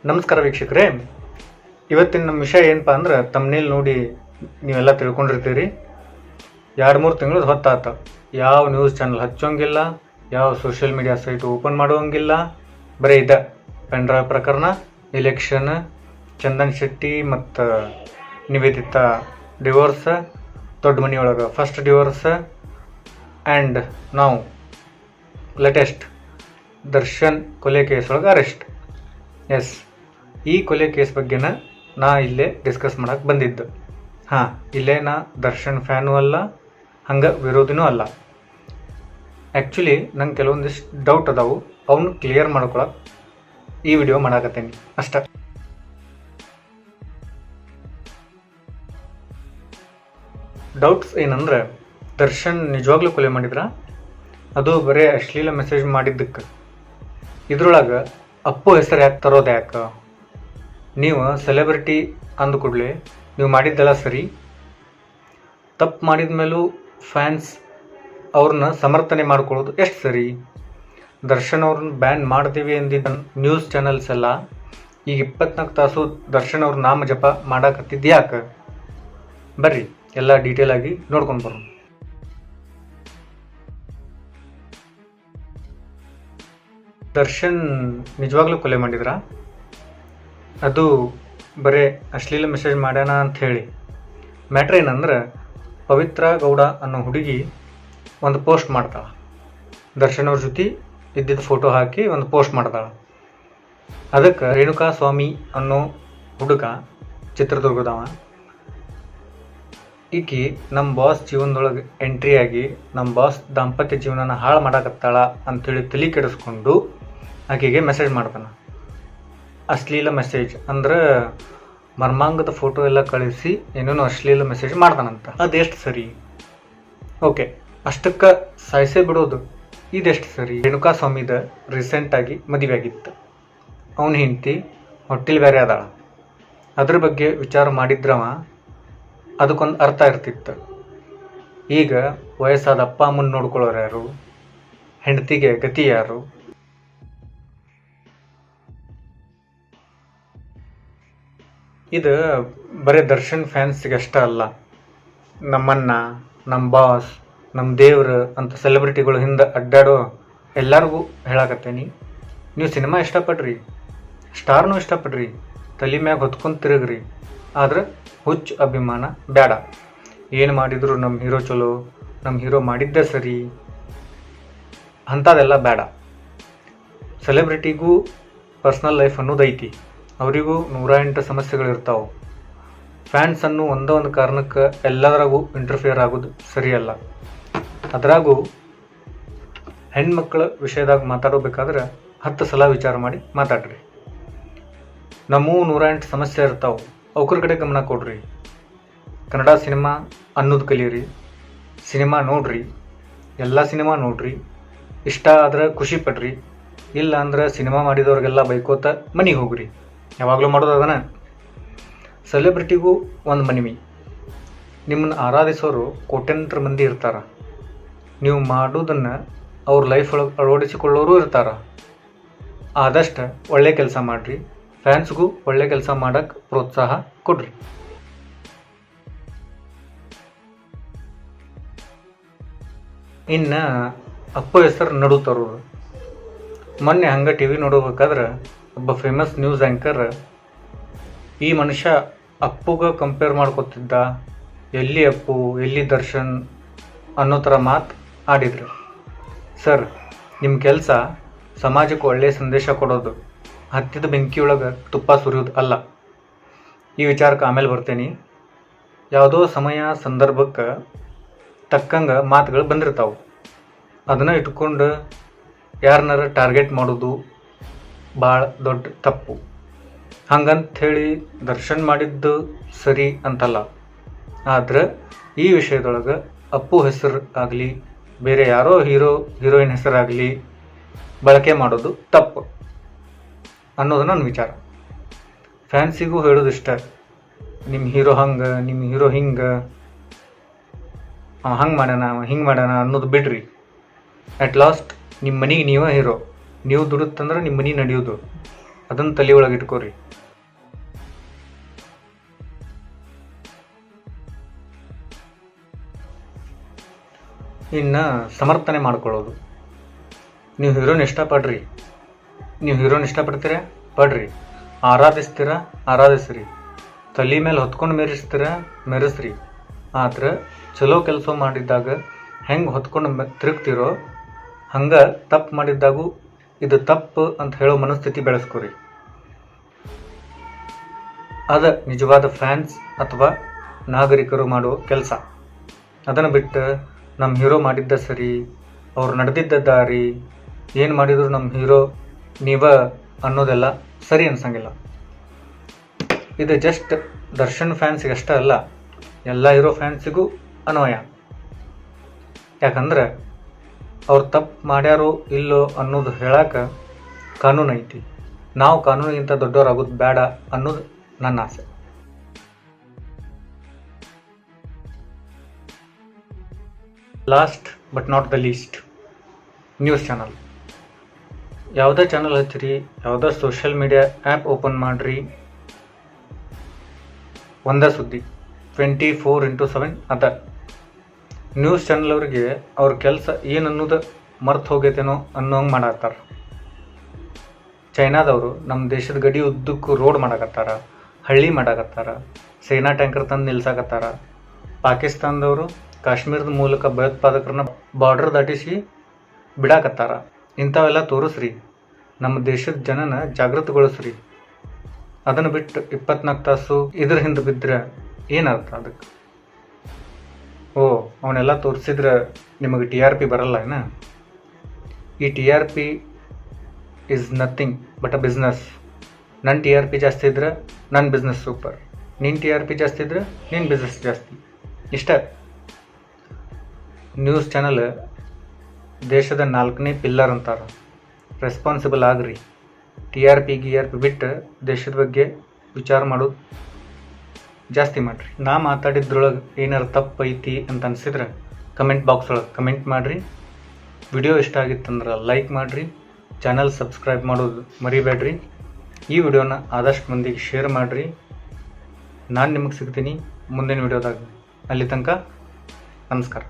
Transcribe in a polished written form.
ನಮಸ್ಕಾರ ವೀಕ್ಷಕರೇ, ಇವತ್ತಿನ ನಮ್ಮ ವಿಷಯ ಏನಪ್ಪ ಅಂದ್ರೆ ತಮ್ಮನೇಲಿ ನೋಡಿ ನೀವೆಲ್ಲ ತಿಳ್ಕೊಂಡಿರ್ತೀರಿ. 2-3 ತಿಂಗಳು ಹೊತ್ತಾತ ಯಾವ ನ್ಯೂಸ್ ಚಾನಲ್ ಹಚ್ಚೋಂಗಿಲ್ಲ, ಯಾವ ಸೋಷಿಯಲ್ ಮೀಡಿಯಾ ಸೈಟ್ ಓಪನ್ ಮಾಡೋಂಗಿಲ್ಲ. ಬರೀ ಇದೆ ಪೆನ್ಡ್ರೈವ್ ಪ್ರಕರಣ, ಎಲೆಕ್ಷನ್, ಚಂದನ್ ಶೆಟ್ಟಿ ಮತ್ತು ನಿವೇದಿತಾ ಡಿವೋರ್ಸ್, ದೊಡ್ಡ ಮನೆಯೊಳಗೆ ಫಸ್ಟ್ ಡಿವೋರ್ಸ್, ಆ್ಯಂಡ್ ನಾವು ಲೇಟೆಸ್ಟ್ ದರ್ಶನ್ ಕೊಲೆ ಕೇಸ್ ಒಳಗೆ ಅರೆಸ್ಟ್. ಎಸ್, ಈ ಕೊಲೆ ಕೇಸ್ ಬಗ್ಗೆನ ನಾ ಇಲ್ಲೇ ಡಿಸ್ಕಸ್ ಮಾಡಕ್ಕೆ ಬಂದಿದ್ದು. ಇಲ್ಲೇ ನಾ ದರ್ಶನ್ ಫ್ಯಾನು ಅಲ್ಲ, ಹಂಗೆ ವಿರೋಧಿನೂ ಅಲ್ಲ. ಆ್ಯಕ್ಚುಲಿ ನಂಗೆ ಕೆಲವೊಂದಿಷ್ಟು ಡೌಟ್ ಅದಾವು, ಅವನು ಕ್ಲಿಯರ್ ಮಾಡ್ಕೊಳಕ್ಕೆ ಈ ವಿಡಿಯೋ ಮಾಡಾಕತ್ತೀನಿ ಅಷ್ಟೆ. ಡೌಟ್ಸ್ ಏನಂದ್ರೆ, ದರ್ಶನ್ ನಿಜವಾಗ್ಲೂ ಕೊಲೆ ಮಾಡಿದ್ರ? ಅದು ಬರೀ ಅಶ್ಲೀಲ ಮೆಸೇಜ್ ಮಾಡಿದ್ದಕ್ಕೆ. ಇದ್ರೊಳಗೆ ಅಪ್ಪು ಹೆಸರು ಯಾಕೆ ತರೋದು? ಯಾಕೆ? ನೀವು ಸೆಲೆಬ್ರಿಟಿ ಅಂದ ಕೂಡಲೇ ನೀವು ಮಾಡಿದ್ದೆಲ್ಲ ಸರಿ, ತಪ್ಪು ಮಾಡಿದ ಮೇಲೂ ಫ್ಯಾನ್ಸ್ ಅವ್ರನ್ನ ಸಮರ್ಥನೆ ಮಾಡ್ಕೊಳ್ಳೋದು ಎಷ್ಟು ಸರಿ? ದರ್ಶನ್ ಅವ್ರನ್ನ ಬ್ಯಾನ್ ಮಾಡ್ತೀವಿ ಅಂದಿದ್ದ ನ್ಯೂಸ್ ಚಾನಲ್ಸ್ ಎಲ್ಲ ಈಗ 24 ತಾಸು ದರ್ಶನ್ ಅವ್ರ ನಾಮ ಜಪ ಮಾಡಾಕತ್ತಿದ್ದು ಯಾಕೆ? ಬರ್ರಿ ಎಲ್ಲ ಡೀಟೇಲ್ ಆಗಿ ನೋಡ್ಕೊಂಡು ಬರೋಣ. ದರ್ಶನ್ ನಿಜವಾಗ್ಲೂ ಕೊಲೆ ಮಾಡಿದ್ರ? ಅದು ಬರೀ ಅಶ್ಲೀಲ ಮೆಸೇಜ್ ಮಾಡ್ಯಾನ ಅಂತ ಹೇಳಿ ಮ್ಯಾಟ್ರ್ ಏನಂದ್ರೆ, ಪವಿತ್ರ ಗೌಡ ಅನ್ನೋ ಹುಡುಗಿ ಒಂದು ಪೋಸ್ಟ್ ಮಾಡ್ತಾಳೆ. ದರ್ಶನ್ ಅವ್ರ ಜೊತೆ ಇದ್ದಿದ್ದ ಫೋಟೋ ಹಾಕಿ ಒಂದು ಪೋಸ್ಟ್ ಮಾಡ್ತಾಳೆ. ಅದಕ್ಕೆ ರೇಣುಕಾ ಸ್ವಾಮಿ ಅನ್ನೋ ಹುಡುಗ, ಚಿತ್ರದುರ್ಗದವ, ಈಕಿ ನಮ್ಮ ಬಾಸ್ ಜೀವನದೊಳಗೆ ಎಂಟ್ರಿ ಆಗಿ ನಮ್ಮ ಬಾಸ್ ದಾಂಪತ್ಯ ಜೀವನನ ಹಾಳು ಮಾಡಾಕತ್ತಾಳ ಅಂಥೇಳಿ ತಲೆ ಕೆಡಿಸ್ಕೊಂಡು ಆಕೆಗೆ ಮೆಸೇಜ್ ಮಾಡ್ತಾನೆ. ಅಶ್ಲೀಲ ಮೆಸೇಜ್ ಅಂದ್ರೆ ಮರ್ಮಾಂಗದ ಫೋಟೋ ಎಲ್ಲ ಕಳಿಸಿ ಏನೇನೋ ಅಶ್ಲೀಲ ಮೆಸೇಜ್ ಮಾಡ್ತಾನಂತ. ಅದೆಷ್ಟು ಸರಿ? ಓಕೆ, ಅಷ್ಟಕ್ಕೆ ಸಾಯಿಸೇ ಬಿಡೋದು ಇದೆಷ್ಟು ಸರಿ? ರೇಣುಕಾ ಸ್ವಾಮಿದ ರೀಸೆಂಟಾಗಿ ಮದುವೆ ಆಗಿತ್ತು. ಅವನ ಹೆಂಡತಿ ಹೊಟ್ಟಿಲ್ ಬೇರೆ ಅದಾಳ. ಅದ್ರ ಬಗ್ಗೆ ವಿಚಾರ ಮಾಡಿದ್ರವ ಅದಕ್ಕೊಂದು ಅರ್ಥ ಇರ್ತಿತ್ತು. ಈಗ ವಯಸ್ಸಾದ ಅಪ್ಪ ಅಮ್ಮನ ನೋಡ್ಕೊಳ್ಳೋರು ಯಾರು? ಹೆಂಡತಿಗೆ ಗತಿ ಯಾರು? ಇದು ಬರೀ ದರ್ಶನ್ ಫ್ಯಾನ್ಸಿಗೆ ಅಷ್ಟೇ ಅಲ್ಲ, ನಮ್ಮನ್ನ, ನಮ್ಮ ಬಾಸ್, ನಮ್ಮ ದೇವ್ರು ಅಂತ ಸೆಲೆಬ್ರಿಟಿಗಳು ಹಿಂದೆ ಅಡ್ಡಾಡೋ ಎಲ್ಲರಿಗೂ ಹೇಳಾಕತ್ತೇನಿ. ನೀವು ಸಿನಿಮಾ ಇಷ್ಟಪಡ್ರಿ, ಸ್ಟಾರ್ನೂ ಇಷ್ಟಪಡ್ರಿ, ತಲೆ ಮ್ಯಾಗ ಹೊತ್ಕೊಂಡು ತಿರುಗ್ರಿ, ಆದ್ರೆ ಹುಚ್ಚು ಅಭಿಮಾನ ಬೇಡ. ಏನು ಮಾಡಿದ್ರು ನಮ್ಮ ಹೀರೋ ಚಲೋ, ನಮ್ಮ ಹೀರೋ ಮಾಡಿದ್ದೇ ಸರಿ ಅಂಥದ್ದೆಲ್ಲ ಬೇಡ. ಸೆಲೆಬ್ರಿಟಿಗೂ ಪರ್ಸ್ನಲ್ ಲೈಫ್ ಅನ್ನೋದು ಐತಿ, ಅವರಿಗೂ 108 ಸಮಸ್ಯೆಗಳಿರ್ತಾವೆ. ಫ್ಯಾನ್ಸ್ ಅನ್ನೋ ಒಂದೊಂದು ಕಾರಣಕ್ಕೆ ಎಲ್ಲದರಾಗೂ ಇಂಟರ್ಫಿಯರ್ ಆಗೋದು ಸರಿಯಲ್ಲ. ಅದರಾಗೂ ಹೆಣ್ಮಕ್ಳ ವಿಷಯದಾಗ ಮಾತಾಡೋಬೇಕಾದ್ರೆ 10 ಸಲ ವಿಚಾರ ಮಾಡಿ ಮಾತಾಡ್ರಿ. ನಮ್ಮೂ 108 ಸಮಸ್ಯೆ ಇರ್ತಾವೆ, ಅವ್ರ ಕಡೆ ಗಮನ ಕೊಡ್ರಿ. ಕನ್ನಡ ಸಿನಿಮಾ ಅನ್ನೋದು ಕಲೀರಿ, ಸಿನಿಮಾ ನೋಡ್ರಿ, ಎಲ್ಲ ಸಿನಿಮಾ ನೋಡ್ರಿ. ಇಷ್ಟ ಆದ್ರೆ ಖುಷಿ ಪಡ್ರಿ, ಇಲ್ಲ ಅಂದ್ರೆ ಸಿನಿಮಾ ಮಾಡಿದವ್ರಿಗೆಲ್ಲ ಬೈಕೋತ ಮನೆಗೆ ಹೋಗ್ರಿ. ಯಾವಾಗಲೂ ಮಾಡೋದು ಅದನ್ನ. ಸೆಲೆಬ್ರಿಟಿಗೂ ಒಂದು ಮನವಿ, ನಿಮ್ಮನ್ನು ಆರಾಧಿಸೋರು ಕೋಟ್ಯಂತರ ಮಂದಿ ಇರ್ತಾರೆ. ನೀವು ಮಾಡೋದನ್ನು ಅವ್ರ ಲೈಫ್ ಒಳಗೆ ಅಳವಡಿಸಿಕೊಳ್ಳೋರು ಇರ್ತಾರೆ. ಆದಷ್ಟು ಒಳ್ಳೆ ಕೆಲಸ ಮಾಡಿರಿ, ಫ್ಯಾನ್ಸ್ಗೂ ಒಳ್ಳೆ ಕೆಲಸ ಮಾಡೋಕ್ಕೆ ಪ್ರೋತ್ಸಾಹ ಕೊಡ್ರಿ. ಇನ್ನು ಅಪ್ಪು ಹೆಸರು ನಡು ತರೋರು. ಮೊನ್ನೆ ಹಂಗೆ ಟಿ ವಿ ನೋಡಬೇಕಾದ್ರೆ ಒಬ್ಬ ಫೇಮಸ್ ನ್ಯೂಸ್ ಆ್ಯಂಕರ್ ಈ ಮನುಷ್ಯ ಅಪ್ಪುಗೆ ಕಂಪೇರ್ ಮಾಡ್ಕೊತಿದ್ದ, ಎಲ್ಲಿ ಅಪ್ಪು ಎಲ್ಲಿ ದರ್ಶನ್ ಅನ್ನೋ ಥರ ಮಾತು ಆಡಿದ್ರು. ಸರ್, ನಿಮ್ಮ ಕೆಲಸ ಸಮಾಜಕ್ಕೆ ಒಳ್ಳೆಯ ಸಂದೇಶ ಕೊಡೋದು, ಹತ್ತಿದ ಬೆಂಕಿಯೊಳಗೆ ತುಪ್ಪ ಸುರಿಯೋದು ಅಲ್ಲ. ಈ ವಿಚಾರಕ್ಕೆ ಆಮೇಲೆ ಬರ್ತೇನೆ. ಯಾವುದೋ ಸಮಯ ಸಂದರ್ಭಕ್ಕೆ ತಕ್ಕಂಗೆ ಮಾತುಗಳು ಬಂದಿರ್ತಾವೆ, ಅದನ್ನು ಇಟ್ಕೊಂಡು ಯಾರನ್ನಾರ ಟಾರ್ಗೆಟ್ ಮಾಡೋದು ಭಾಳ ದೊಡ್ಡ ತಪ್ಪು. ಹಂಗಂಥೇಳಿ ದರ್ಶನ್ ಮಾಡಿದ್ದು ಸರಿ ಅಂತಲ್ಲ, ಆದ್ರೆ ಈ ವಿಷಯದೊಳಗೆ ಅಪ್ಪು ಹೆಸರು ಆಗಲಿ, ಬೇರೆ ಯಾರೋ ಹೀರೋಯಿನ್ ಹೆಸರಾಗಲಿ ಬಳಕೆ ಮಾಡೋದು ತಪ್ಪು ಅನ್ನೋದು ನನ್ನ ವಿಚಾರ. ಫ್ಯಾನ್ಸಿಗೂ ಹೇಳೋದಿಷ್ಟ, ನಿಮ್ಮ ಹೀರೋ ಹಂಗೆ, ನಿಮ್ಮ ಹೀರೋ ಹಿಂಗೆ, ಹಂಗೆ ಮಾಡ್ಯಾನ ಹಿಂಗೆ ಮಾಡ್ಯಾನ ಅನ್ನೋದು ಬಿಡ್ರಿ. ಅಟ್ ಲಾಸ್ಟ್ ನಿಮ್ಮ ಮನೆಗೆ ನೀವೇ ಹೀರೋ, ನೀವು ದುಡುತ್ತಂದ್ರೆ ನಿಮ್ಮ ಮನೆ ನಡೆಯೋದು. ಅದನ್ನು ತಲೆ ಒಳಗೆ ಇಟ್ಕೋರಿ. ಇನ್ನು ಸಮರ್ಥನೆ ಮಾಡ್ಕೊಳ್ಳೋದು. ನೀವು ಹೀರೋನ ಇಷ್ಟಪಡ್ರಿ, ನೀವು ಹೀರೋನ ಇಷ್ಟಪಡ್ತೀರ ಪಡ್ರಿ, ಆರಾಧಿಸ್ತೀರ ಆರಾಧಿಸ್ರಿ, ತಲೆ ಮೇಲೆ ಹೊತ್ಕೊಂಡು ಮೆರೆಸ್ರಿ. ಆದ್ರೆ ಚಲೋ ಕೆಲಸ ಮಾಡಿದ್ದಾಗ ಹೆಂಗೆ ಹೊತ್ಕೊಂಡು ತಿರುಗ್ತಿರೋ ಹಂಗೆ ತಪ್ಪು ಮಾಡಿದ್ದಾಗೂ ಇದು ತಪ್ಪು ಅಂತ ಹೇಳೋ ಮನಸ್ಥಿತಿ ಬೆಳೆಸ್ಕೊರಿ. ಅದ ನಿಜವಾದ ಫ್ಯಾನ್ಸ್ ಅಥವಾ ನಾಗರಿಕರು ಮಾಡೋ ಕೆಲಸ. ಅದನ್ನು ಬಿಟ್ಟು ನಮ್ಮ ಹೀರೋ ಮಾಡಿದ್ದ ಸರಿ, ಅವ್ರು ನಡೆದಿದ್ದ ದಾರಿ, ಏನು ಮಾಡಿದ್ರು ನಮ್ಮ ಹೀರೋ ನೀವ ಅನ್ನೋದೆಲ್ಲ ಸರಿ ಅನ್ಸಂಗಿಲ್ಲ. ಇದು ಜಸ್ಟ್ ದರ್ಶನ್ ಫ್ಯಾನ್ಸಿಗೆ ಅಷ್ಟೇ ಅಲ್ಲ, ಎಲ್ಲ ಹೀರೋ ಫ್ಯಾನ್ಸಿಗೂ ಅನ್ವಯ. ಯಾಕಂದ್ರೆ ಅವ್ರು ತಪ್ಪು ಮಾಡ್ಯಾರೋ ಇಲ್ಲೋ ಅನ್ನೋದು ಹೇಳಾಕ ಕಾನೂನು ಐತಿ. ನಾವು ಕಾನೂನಿಗಿಂತ ದೊಡ್ಡವರಾಗೋದು ಬೇಡ ಅನ್ನೋದು ನನ್ನ ಆಸೆ. Last but not the least, news channel. ಯಾವುದೇ ಚಾನಲ್ ಹಚ್ಚಿರಿ, ಯಾವುದೇ ಸೋಷಿಯಲ್ ಮೀಡಿಯಾ ಆ್ಯಪ್ ಓಪನ್ ಮಾಡಿರಿ, ಒಂದೇ ಸುದ್ದಿ 24x7 ಅದ. ನ್ಯೂಸ್ ಚಾನಲ್ ಅವರಿಗೆ ಅವ್ರ ಕೆಲಸ ಏನು ಅನ್ನೋದು ಮರ್ತು ಹೋಗೈತೇನೋ ಅನ್ನೋಂಗೆ ಮಾಡಾಕತ್ತಾರ. ಚೈನಾದವರು ನಮ್ಮ ದೇಶದ ಗಡಿ ಉದ್ದಕ್ಕೂ ರೋಡ್ ಮಾಡಾಕತ್ತಾರ, ಹಳ್ಳಿ ಮಾಡಾಕತ್ತಾರ, ಸೇನಾ ಟ್ಯಾಂಕರ್ ತಂದು ನಿಲ್ಸಾಕತ್ತಾರ. ಪಾಕಿಸ್ತಾನದವರು ಕಾಶ್ಮೀರದ ಮೂಲಕ ಭಯೋತ್ಪಾದಕರನ್ನ ಬಾರ್ಡರ್ ದಾಟಿಸಿ ಬಿಡಾಕತ್ತಾರ. ಇಂಥವೆಲ್ಲ ತೋರಿಸ್ರಿ, ನಮ್ಮ ದೇಶದ ಜನನ ಜಾಗೃತಗೊಳಿಸ್ರಿ. ಅದನ್ನು ಬಿಟ್ಟು 24 ತಾಸು ಇದ್ರ ಹಿಂದೆ ಬಿದ್ದರೆ ಏನರ್ಥ ಅದಕ್ಕೆ? ಓ, ಅವನ್ನೆಲ್ಲ ತೋರಿಸಿದ್ರೆ ನಿಮಗೆ TRP ಬರಲ್ಲ ಏನ? ಈ TRP is nothing but a business. ನನ್ನ TRP ಜಾಸ್ತಿ ಇದ್ರೆ ನನ್ನ ಬಿಸ್ನೆಸ್ ಸೂಪರ್, ನಿನ್ನ TRP ಜಾಸ್ತಿ ಇದ್ರೆ ನಿನ್ನ ಬಿಸ್ನೆಸ್ ಜಾಸ್ತಿ. ಇಷ್ಟ. ನ್ಯೂಸ್ ಚಾನಲ್ ದೇಶದ 4ನೇ ಪಿಲ್ಲರ್ ಅಂತಾರೆ. ರೆಸ್ಪಾನ್ಸಿಬಲ್ ಆಗ್ರಿ. TRP ಬಿಟ್ಟು ದೇಶದ ಬಗ್ಗೆ ವಿಚಾರ ಮಾಡೋದು ಜಾಸ್ತಿ ಮಾಡಿರಿ. ನಾ ಮಾತಾಡಿದ್ರೊಳಗೆ ಏನಾರು ತಪ್ಪು ಐತಿ ಅಂತ ಅನಿಸಿದ್ರೆ ಕಮೆಂಟ್ ಬಾಕ್ಸ್ ಒಳಗೆ ಕಮೆಂಟ್ ಮಾಡಿರಿ. ವಿಡಿಯೋ ಇಷ್ಟ ಆಗಿತ್ತಂದ್ರೆ ಲೈಕ್ ಮಾಡಿರಿ. ಚಾನಲ್ ಸಬ್ಸ್ಕ್ರೈಬ್ ಮಾಡೋದು ಮರಿಬೇಡ್ರಿ. ಈ ವಿಡಿಯೋನ ಆದಷ್ಟು ಮಂದಿಗೆ ಶೇರ್ ಮಾಡಿರಿ. ನಾನು ನಿಮಗೆ ಸಿಗ್ತೀನಿ ಮುಂದಿನ ವಿಡಿಯೋದಾಗ. ಅಲ್ಲಿ ತನಕ ನಮಸ್ಕಾರ.